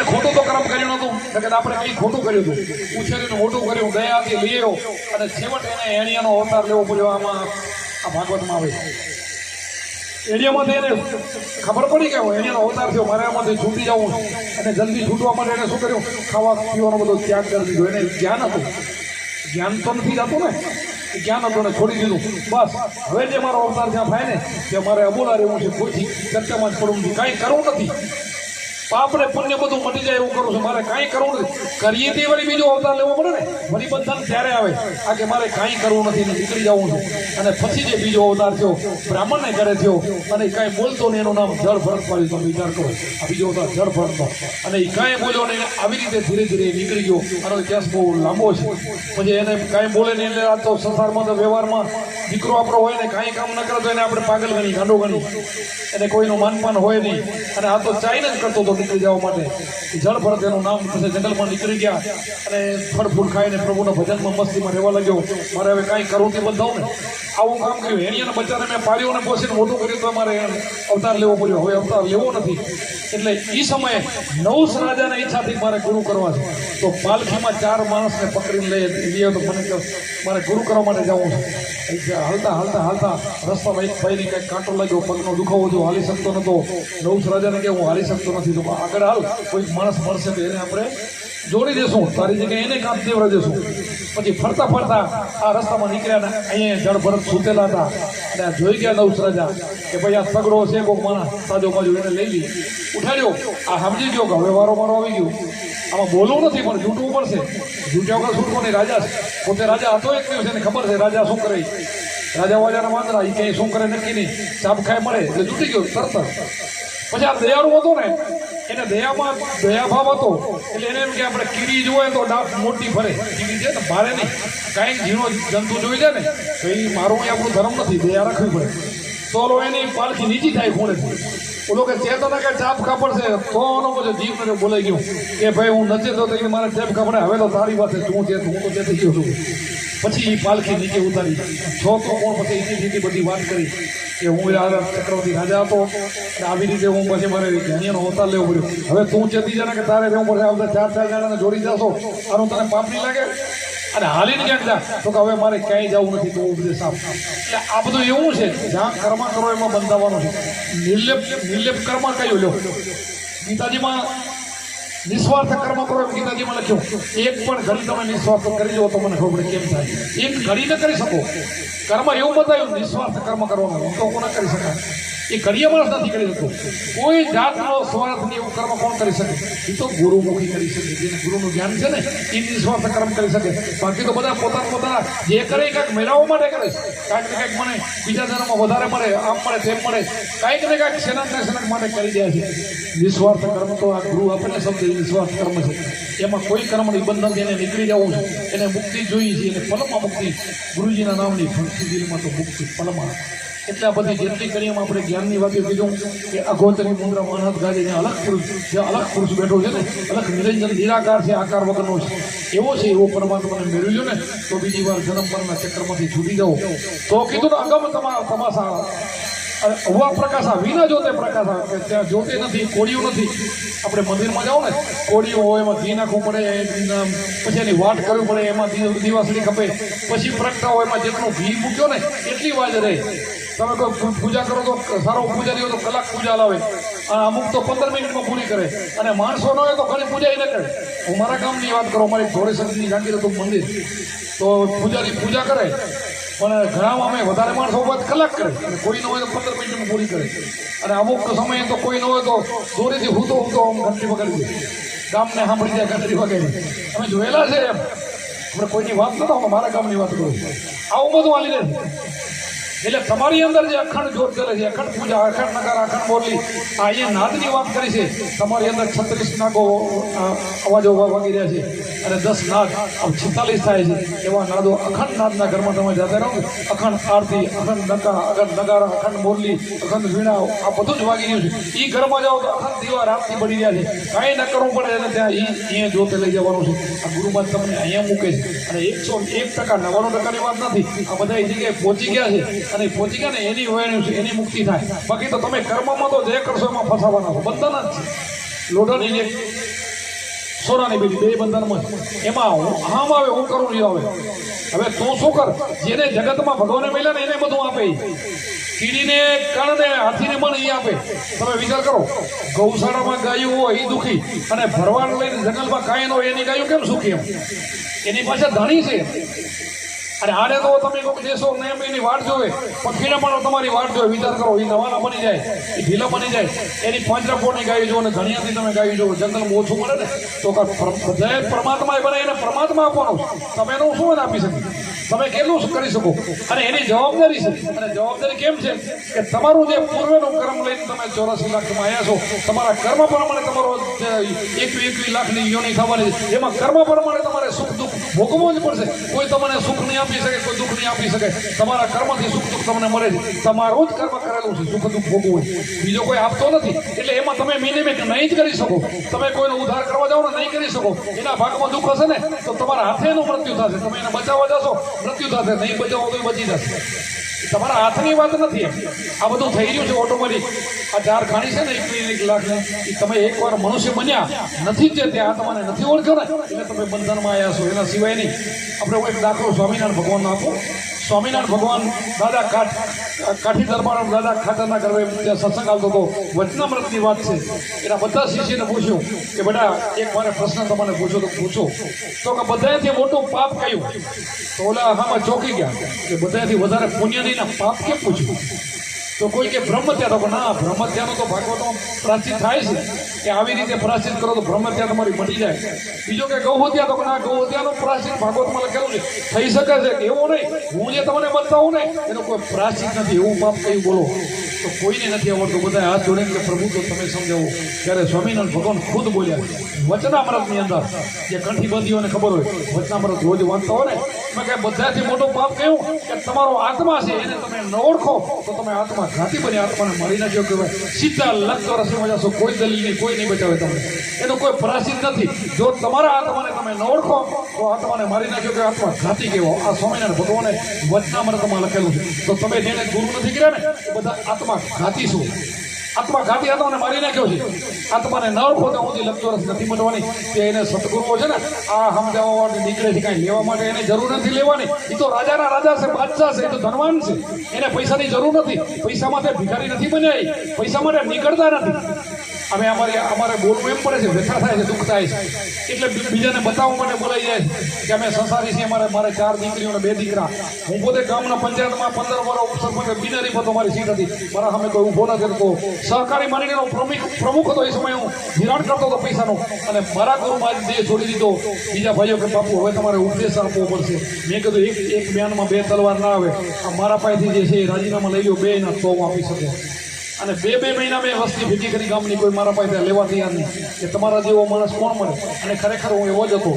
એને ખોટું તો કર્મ કર્યું નતું, આપણે કઈ ખોટું કર્યું હતું, ઉછેરીને મોટું કર્યું, દયાથી લઈ આવ્યો અને છેવટે એને એણિયાનો અવતાર લેવો પડ્યો. આમાં આ ભાગવતમાં આવે એણિયામાંથી એને ખબર પડી કે એણિયાનો અવતાર થયો, મારે એમાંથી છૂટી જવું અને જલ્દી છૂટવા માટે એને શું કર્યું, ખાવા પીવાનો બધો ત્યાગ કરી દીધો. એને જ્ઞાન હતું, જ્ઞાન તો નથી જતું ને, જ્ઞાન હતું ને છોડી દીધું. બસ હવે જે મારો અવતાર જ્યાં થાય ને ત્યાં મારે અબોલા રહેવું છે, કોઈથી ચર્ચામાં જ પડવું છે, કાંઈ કરવું નથી. પાપ ને પુણ્ય બધું મટી જાય એવું કરું છું, મારે કાંઈ કરવું નથી. કરીએ તે વળી બીજો અવતાર લેવો પડે ને, વળી બંધન ત્યારે આવે આ કે મારે કાંઈ કરવું નથી ને નીકળી જવું છે. અને પછી જે બીજો અવતાર થયો બ્રાહ્મણને ઘરે થયો અને એ કાંઈ બોલતો ને એનું નામ જળ ભરત પાડ્યું. તમે વિચાર કરો, આ બીજો અવતાર જળ ભરતનો, અને એ કાંઈ બોલ્યો ને આવી રીતે ધીરે ધીરે નીકળી ગયો. આનો ઇતિહાસ બહુ લાંબો છે. પછી એને કાંઈ બોલે ને એટલે આ તો સંસારમાં તો વ્યવહારમાં દીકરો આપણો હોય ને કાંઈ કામ ન કરે તો એને આપણે પાગલ ગણી, ગાંડો ગણી, એને કોઈનું માનપાન હોય નહીં. અને આ તો ચાઈને જ કરતો હતો નીકળી જવા માટે. જળ ભરત એનું નામ. પછી જંગલમાં નીકળી ગયા અને ફળ ફૂલ ખાઈને પ્રભુના ભજનમાં મસ્તીમાં રહેવા લાગ્યો. મારે હવે કાંઈ કરવું તે બંધાવું ને, આવું કામ કર્યું. એણીયાના બચ્ચાને મેં પાળ્યો અને પોષીને મોટું કર્યું તો મારે અવતાર લેવો પડ્યો. હવે અવતાર લેવો નથી. એટલે એ સમયે નવસ રાજાના ઈચ્છાથી મારે ગુરુ કરવા છે. તો પાલખીમાં 4 માણસને પકડીને લઈએ તો મને મારે ગુરુ કરવા માટે જવું છે. હાલતા હાલતા હાલતા રસ્તામાં એક ભાઈને કંઈક કાંટો લાગ્યો, પગનો દુખાવો થયો, હાલી શકતો નહોતો. નવસ રાજાને કે હું હાલી શકતો નથી, તો આગળ હાલ, કોઈ માણસ મળશે તો એને આપણે જોડી દેશું, તારી જગ્યાએ એને કામ દેવડા દેશું. પછી ફરતા ફરતા આ રસ્તામાં નીકળ્યા ને અહીંયા જળ ભરત સૂતેલા હતા અને જોઈ ગયા નવસ રાજા કે ભાઈ આ તગડો છે કોઈક માણસ સાજો બાજુ, એને લઈ લી, ઉઠાડ્યો. આ સમજી ગયો કે હવે વારો મારો આવી ગયો, આમાં બોલવું નથી પણ જૂટવું પડશે. જૂટ્યા વગર છૂટકો નહીં. રાજા પોતે રાજા હતો એક દિવસ, એને ખબર છે રાજા શું કરે. રાજા વાજાના વાંદરા એ ક્યાંય શું કરે નક્કી નહીં, ચાપ ખાય મળે એટલે જૂટી ગયો તરત. પછી આ દયાળુ હતો ને, એને દયામાં દયાભાવ હતો એટલે એને એમ કે આપણે કીડી જોઈએ તો ડાફ મોટી ફરે, કીડી છે ને ભારે નહીં, કાંઈક ઝીણો જંતુ જોઈ જાય ને તો એ મારું આપણું ધર્મ નથી, દયા રાખવી પડે. તો એની પાલખી નીચી થાય ખૂણેથી. ઓલો કે ચેતના કે ચાપ કાપડશે તો પછી જીવ મને બોલાઈ ગયું કે ભાઈ હું નચે તો એને મારે ચાપ કાપડે, હવે તો તારી પાસે તું છે, હું તો ચેતી ગયો છું. પછી એ પાલખી નીચે ઉતારી. છો તો કોણ પછી એટલી બધી વાત કરી કે હું ચક્રવર્તી રાજા હતો અને આવી રીતે હું પછી મારે જ્ઞાનીનો અવતાર લેવો પડ્યો. હવે તું ચેતી જાય કે તારે રહેવું પડે, આવતા 4 જણાને જોડી જશો, આનું તને પાપ નહીં લાગે? અને હાલીને ક્યાંક જા તો કે હવે મારે ક્યાંય જવું નથી, તો ઉપદેશ આપ. એટલે આ બધું એવું છે જ્યાં કર્મ કરો એમાં બંધાવવાનું છે. નિર્લેપ કર્મ કયું લ્યો, ગીતાજીમાં નિસ્વાર્થ કર્મ કરો એમ ગીતાજીમાં લખ્યું. એક પણ ઘડી તમે નિસ્વાર્થ કરી દો તો મને ખબર પડે કેમ થાય. એક ઘડી ન કરી શકો કર્મ, એવું બતાવ્યું નિસ્વાર્થ કર્મ કરવાનું, હું તો કોને કરી શકાય. એ ઘડીએ માણસ નથી કરી શકતો. કોઈ જાતનો સ્વાર્થની એવું કર્મ કોણ કરી શકે? એ તો ગુરુમુખી કરી શકે, જેને ગુરુનું જ્ઞાન છે ને એ નિસ્વાર્થ કર્મ કરી શકે. બાકી તો બધા પોતાના જે કરે કાંઈક મેળવવા માટે કરે છે. કાંઈક ને કાંઈક મને બીજા ધર્મમાં વધારે મળે, આમ મળે તેમ મળે, કાંઈક ને કાંઈક સેનક માટે કરી દે છે. નિસ્વાર્થ કર્મ તો આ ગુરુ આપણને સમજે નિસ્વાર્થ કર્મ છે. એમાં કોઈ કર્મની બંધન એને નીકળી જવું છે, એને મુક્તિ જોઈએ છે, એને ફલમાં મુક્તિ. ગુરુજીના નામની ભક્તિમાં તો મુક્તિ ફલમાં. એટલે આ બધી જેટલી કરી એમાં આપણે જ્ઞાનની વાતો કીધું કે અઘોતરી મુદ્રા માનસ ગાજે જે અલગ પુરુષ બેઠો છે ને, અલગ નિરંજન નિરાકાર છે, આકાર વગરનો છે, એવો છે. એવો પરમાત્માને મેળવી લો ને તો બીજી વાર જન્મ પરના ચક્રમાંથી છૂટી જાઓ. તો કીધું ને અગમ તમાશા હવા પ્રકાશા વિના જોતે પ્રકાશા, કે ત્યાં જોતે નથી, કોળીઓ નથી. આપણે મંદિરમાં જાઓ ને, કોળીઓ હોય એમાં ઘી નાખવું પડે, પછી એની વાટ કરવી પડે, એમાં દીવાસળી ખપે, પછી પ્રગટાવો, એમાં જેટલું ઘી મૂક્યો ને એટલી વાર રહે. તમે કોઈ પૂજા કરો તો સારો પૂજારી હોય તો કલાક પૂજા લાવે, અને અમુક તો 15 મિનિટમાં પૂરી કરે, અને માણસો ન હોય તો ઘણી પૂજા ન કરે. હું મારા ગામની વાત કરું, મારી ઘોડે સંતની જાગીર હતું મંદિર, તો પૂજારી પૂજા કરે પણ ઘણામાં અમે વધારે માણસો વાત કલાક કરે, અને કોઈ ન હોય તો 15 મિનિટમાં પૂરી કરે. અને અમુક સમયે તો કોઈ ન હોય તો દોરીથી હૂતો આમ ઘંટડી વગાડી દે, ગામને સાંભળી જાય ઘંટડી વગાડી. અમે જોયેલા છે એમ. આપણે કોઈની વાત ન થાય, મારા ગામની વાત કરું. આવું બધું હાલી રહે. એટલે તમારી અંદર જે અખંડ જોત ચાલે છે, અખંડ પૂજા, અખંડ નગારા, અખંડ બોલી, આ અહીંયા નાદની વાત કરી છે. તમારી અંદર 36 નાગો અવાજો વાગી રહ્યા છે, અને 10 નાદ 46 થાય છે. એવા નાદો અખંડ નાદના ઘરમાં તમે જતા રહો. અખંડ આરતી, અખંડ નગારા, અખંડ મોરલી, અખંડ વીણા, આ બધું જ વાગી રહ્યું છે. એ ઘરમાં જાઓ તો અખંડ દીવા રાતથી બળી રહ્યા છે. કાંઈ ન કરવું પડે અને ત્યાં અહીંયા જોતે લઈ જવાનું છે. આ ગુરુમાં તમને અહીંયા મૂકે છે, અને 101% 99%ની વાત નથી. આ બધા એ જગ્યાએ પહોંચી ગયા છે, અને પહોંચી ગયા ને એની વહેણ છે, એની મુક્તિ થાય. બાકી તો તમે કર્મમાં તો જે કરશો એમાં ફસાવાના છો, બંધન જ છે. લોઢાની સોનાની બેટી બે બંધનમાં એમાં આમ આવે હું કરું નહીં આવે. હવે તું શું કર, જેને જગતમાં ભગવાને મળ્યા ને એને બધું આપે. કીડીને કારણે હાથીને મન એ આપે. તમે વિચાર કરો, ગૌશાળામાં ગાયું હોય એ દુઃખી, અને ભરવાડ લઈને જંગલમાં કાંઈ ન હોય એની ગાયું કેમ સુખી? એની પાસે ધણી છે. અને આને તો તમે કોઈ દેશો ને એની વાટ જોવે, પક્ષીને પણ તમારી વાટ જોવે. વિચાર કરો, એ નવાના બની જાય, એ ઢીલા બની જાય, એની પાંજરાપોળની ગાયું જો અને ઘણીયાથી તમે ગાયું જો જંગલમાં ઓછું મળે ને તો બધા પરમાત્મા બને એને પરમાત્મા આપવાનો. તમે એનું શું આપી શકો? તમે કેટલું કરી શકો? અને એની જવાબદારી છે. અને જવાબદારી કેમ છે કે તમારું જે પૂર્વનું કર્મ લઈને તમે 84 લાખમાં આવ્યા છો, તમારા કર્મ પ્રમાણે તમારો 21 લાખની યોની થવાની છે. એમાં કર્મ પ્રમાણે તમારે સુખ દુઃખ ભોગવવું જ પડશે. કોઈ તમને સુખ નહીં આપી શકે, કોઈ દુઃખ નહીં આપી શકે. તમારા કર્મથી સુખ દુઃખ તમને મળે છે. તમારું જ કર્મ કરેલું છે સુખ દુઃખ ભોગવવું, બીજો કોઈ આપતો નથી. એટલે એમાં તમે મિનિમેટ નહીં જ કરી શકો. તમે કોઈનો ઉદ્ધાર કરવા જાઓ ને નહીં કરી શકો. એના ભાગમાં દુઃખ હશે ને તો તમારા હાથે એનું મૃત્યુ થશે. તમે એને બચાવવા જશો મૃત્યુ થશે, નહીં બચાવો તો બચી જશે. તમારા હાથની વાત નથી. આ બધું થઈ રહ્યું છે ઓટોમેટિક. આ 4 ખાણી છે ને 21 લાખને, એ તમે એકવાર મનુષ્ય બન્યા નથી જ ત્યાં તમને નથી ઓળખ્યો ને એટલે તમે બંધનમાં આવ્યા છો. એના સિવાય નહીં. આપણે એક દાખલો સ્વામિનારાયણ ભગવાનનો આપો. સ્વામિનારાયણ ભગવાન દાદા કાઠી દરબાર દાદા ખાતરના કરવે ત્યાં સત્સંગ આવતો હતો. વચનામૃતની વાત છે. એના બધા શિષ્યને પૂછ્યું કે બેટા એક મારે પ્રશ્ન તમને પૂછો તો પૂછો. તો કે બધાથી મોટું પાપ કયું? તો ઓલા આમાં ચોંકી ગયા કે બધાથી વધારે પુણ્યની ના પાપ કેમ પૂછ્યું? તો કોઈ કે બ્રહ્મત્યા. તો ના, બ્રહ્મત્યાનું તો ભાગવતમાં પ્રાચીન થાય છે કે આવી રીતે પ્રાચીન કરો તો બ્રહ્મત્યા તમારી મટી જાય. બીજો કે ગૌહત્યા. તો ના, ગૌહત્યાનું પ્રાચીન ભાગવતમાં લખેલું છે. થઈ શકે છે એવું નહીં. હું જે તમને બતાવું ને એનું કોઈ પ્રાચીન નથી. એવું પાપ કયું બોલો તો કોઈને નથી આવડતું. બધા હાથ જોડીને કે પ્રભુ તો તમે સમજાવો. ત્યારે સ્વામિનારાયણ ભગવાન ખુદ બોલ્યા વચનામૃતની અંદર, જે કંઠી બંધીઓને ખબર હોય વચનામૃત રોજ વાંચતા હોય ને, એમાં કે બધાથી મોટું પાપ કયું કે તમારો આત્મા છે એને તમે ન ઓળખો તો તમે આત્મા ઘાતી બની આત્માને મારી નાખ્યો. કહેવાય સીધા લખ વર્ષમાં જશો, કોઈ દલીલ નહીં, કોઈ નહીં બચાવે તમને. એનું કોઈ પ્રાચીન નથી. જો તમારા આત્માને તમે ન ઓળખો તો આત્માને મારી નાખ્યો કે આત્મા ઘાતી કેવો. આ સ્વામિનારાયણ ભગવાને વચનામૃતમાં લખેલું છે. તો તમે જેને ગુરુ નથી કર્યા ને એ બધા આત્મા ઘાતી શું? આત્મા ઘાતી આત્માને મારી નાખ્યો છે. આત્માને ન ઓળખો તો સુધી લક્ષ નથી મળવાની. કે એને સદગુરુઓ છે ને આ સમજાવવા માટે નીકળે છે, કાંઈ લેવા માટે એને જરૂર નથી લેવાની. એ તો રાજાના રાજા છે, બાદશાહ છે, એ તો ધનવાન છે. એને પૈસાની જરૂર નથી. પૈસા માટે ભિખારી નથી બન્યા. પૈસા માટે નીકળતા નથી. અમે અમારે બોલવું એમ પડે છે, વ્યથા થાય છે, દુઃખ થાય છે. એટલે બીજાને બતાવવા માટે બોલાઈ જાય છે કે અમે સંસારી છીએ. મારે 4 દીકરીઓ અને 2 દીકરા. હું પોતે ગામના પંચાયતમાં 15 વર્ષ સરપંચ બિનારી પર મારી સીટ હતી. મારા સામે કોઈ ઊભો નથી કરતો. સહકારી મંડળીનો પ્રમુખ હતો. એ સમયે હું ધિરાણ કરતો હતો પૈસાનો. અને મારા ગુરુમાં દેહ છોડી દીધો. બીજા ભાઈઓ કે બાપુ હવે તમારે ઉપદેશ આપવો પડશે. મેં કીધું એક બ્યાનમાં 2 તલવાર ના આવે. આ મારા પાસેથી જે છે એ રાજીનામા લઈ લો 2 ના તો હું આપી શકું. અને 2 મહિના મેં વસ્તી ભેગી કરી ગામની. કોઈ મારા પાસે લેવા તૈયાર નહીં કે તમારા જેવો માણસ કોણ મળે. અને ખરેખર હું એવો જ હતો.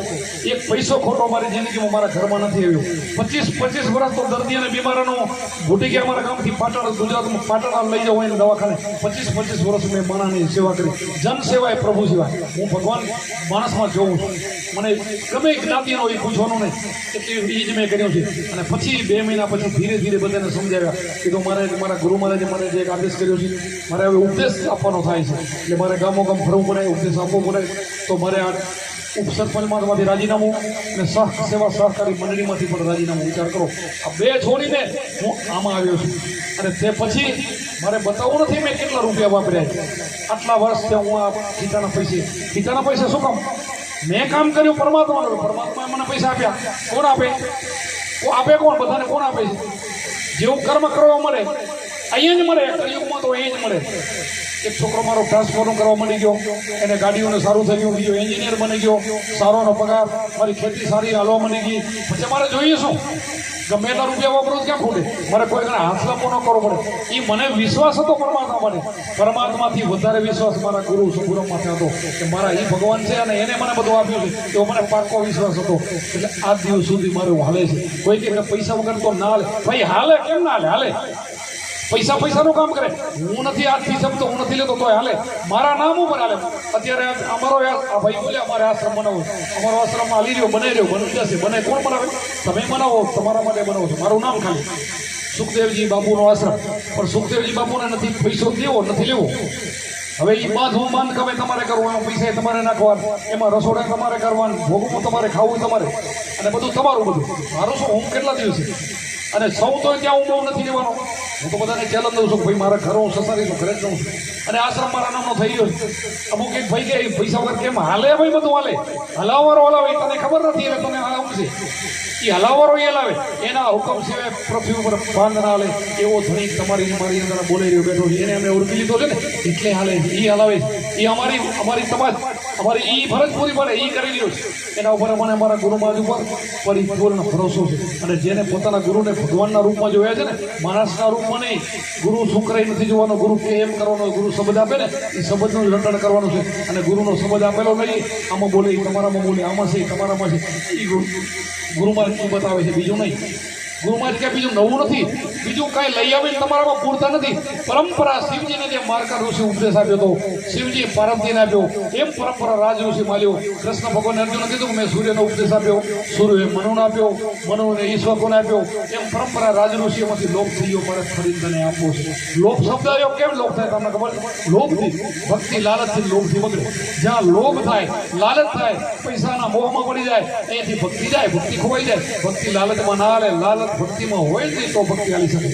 એક પૈસો ખોટો મારી જિંદગીમાં મારા ઘરમાં નથી આવ્યો. 25 વર્ષ તો દર્દી અને બીમારોનો ઘૂંટી ગયા અમારા ગામથી પાટણ, ગુજરાતમાં પાટણ લઈ જાઉં એને દવાખાને. 25 વર્ષ મેં માણસની સેવા કરી. જન સેવા એ પ્રભુ સેવા. હું ભગવાન માણસમાં જોઉં છું. મને ગમે જ્ઞાતિનો એ પૂછવાનું નહીં. એટલે એ જ મેં કર્યું છે. અને પછી 2 મહિના પછી ધીરે ધીરે બધાને સમજાવ્યા કીધું મારા ગુરુ મહારાજે મને જે એક આદેશ કર્યો છે મારે હવે ઉપદેશ આપવાનો થાય છે. એટલે મારે ગામો ગામ ફરવું પડે, ઉપદેશ આપવો પડે. તો મારે આ ઉપસરપંચમાંથી રાજીનામું અને સેવા સહકારી મંડળીમાંથી પણ રાજીનામું. વિચાર કરો, આ 2 છોડીને હું આમાં આવ્યો છું. અને તે પછી મારે બતાવવું નથી મેં કેટલા રૂપિયા વાપર્યા. આટલા વર્ષથી હું આ ગીતાના પૈસે શું કામ? મેં કામ કર્યું પરમાત્માનું. પરમાત્માએ મને પૈસા આપ્યા. કોણ આપે? આપે કોણ? બધાને કોણ આપે છે? જેવું કર્મ કરવા મળે અહીંયા જ મળે. કળિયુગમાં તો અહીંયા જ મળે. એક છોકરો મારો ટ્રાન્સફોર્મ કરવા મળી ગયો, એને ગાડીઓને સારું થઈ ગયું. બીજો એન્જિનિયર બની ગયો, સારોનો પગાર. મારી ખેતી સારી હાલવા મળી ગઈ. પછી મારે જોઈએ શું? ગમે એટલા રૂપિયા વાપરો ક્યાં ખોટે? મારે કોઈ હાથ લાંબો ન કરવો પડે. એ મને વિશ્વાસ હતો પરમાત્મા માટે. પરમાત્માથી વધારે વિશ્વાસ મારા ગુરુ સદગુરુમાંથી હતો કે મારા એ ભગવાન છે અને એને મને બધું આપ્યું છે. એવો મને પાક્કો વિશ્વાસ હતો. એટલે આજ દિવસ સુધી મારું હાલે છે. કોઈ કે પૈસા વગર તો ના હાલે. ભાઈ હાલે, કેમ ના હાલે? હાલે. પૈસાનું કામ કરે. હું નથી આજથી જમતો, હું નથી લેતો તોય હાલે. મારા નામ ઉપર હાલે. અત્યારે અમારો આ ભાઈ બોલ્યા અમારે આશ્રમ બનાવો. અમારો આશ્રમમાં હાલી રહ્યો, બને રહ્યો, બની જશે. બને કોણ બનાવે? તમે બનાવો, તમારા માટે બનાવો છો. મારું નામ ખાલી સુખદેવજી બાપુનો આશ્રમ. પણ સુખદેવજી બાપુને નથી પૈસો દેવો, નથી લેવો. હવે એ બાંધ ગમે તમારે કરવું, એમાં પૈસા તમારે નાખવા, એમાં રસોડા તમારે કરવાનું, ભોગવું તમારે, ખાવું તમારે, અને બધું તમારું બધું. મારો શું હું કેટલા દિવસે અને સૌ તો ત્યાં હું બહુ નથી રહેવાનો. હું તો બધાને ચેલેન્જ દઉં છું કે ભાઈ મારા ઘરે હું સસારી છું, ઘરે જ રહું છું. અને આશ્રમ મારા નામનો થઈ ગયો છે. અમુક એક ભાઈ કે પૈસા વગર કેમ હાલે? ભાઈ બધું હાલે. હલાવવાળો હલાવે, તને ખબર નથી એટલે તને હલાવું છે. એ હલાવવાળો એ હલાવે, એના હુકમ સિવાય પૃથ્વી ઉપર બાંધ ના હાલે. એવો ધણી તમારી મારી અંદર બોલાઈ રહ્યો બેઠો છે, એને અમે ઓળખી લીધો છે ને એટલે હાલે, એ હલાવે. એ અમારી સમાજ અમારી એ ફરજ પૂરી પડે એ કરી રહ્યો છે. એના ઉપર મને અમારા ગુરુ મહારાજ ઉપર પરિપૂર્ણ ભરોસો છે. અને જેને પોતાના ગુરુને ભગવાનના રૂપમાં જોયા છે ને, માણસના રૂપમાં નહીં. ગુરુ શું કરે નથી જોવાનો, ગુરુ કે એમ કરવાનો. ગુરુ શબ્દ આપે ને એ શબ્દનું રટણ કરવાનું છે. અને ગુરુનો શબ્દ આપેલો નહીં, આમાં બોલે એ તમારામાં બોલે, આમાં છે તમારામાં છે. એ ગુરુમાં શું બતાવે છે, બીજું નહીં. ગુરુમાં ક્યાં બીજું નવું નથી, બીજું કાંઈ લઈ આવીને તમારામાં પૂરતા નથી. પરંપરા શિવજીને જે માર્કર ઋષિ ઉપદેશ આપ્યો હતો, શિવજી પાર્વતીને આપ્યો, એમ પરંપરા રાજ ઋષિ માલ્યો. કૃષ્ણ ભગવાન અર્જુને કીધું કે મેં સૂર્યનો ઉપદેશ આપ્યો, સૂર્યએ મનુને આપ્યો, મનુને ઈશ્વકોને આપ્યો. એમ પરંપરા રાજ ઋષિઓમાંથી લોપ થઈ ગયો, પરત ફરી તને આપવો છે. લોપ શબ્દ આવ્યો, કેમ લોપ થાય તમને ખબર? લોભથી, ભક્તિ લાલચથી, લોભથી બગડે. જ્યાં લોભ થાય, લાલચ થાય, પૈસાના મોહમાં પડી જાય, અહીંયાથી ભક્તિ જાય, ભક્તિ ખોવાઈ જાય. ભક્તિ લાલચમાં ના હાલે, લાલચ ભક્તિમાં હોય જ નહીં તો ભક્તિ હાલી શકે.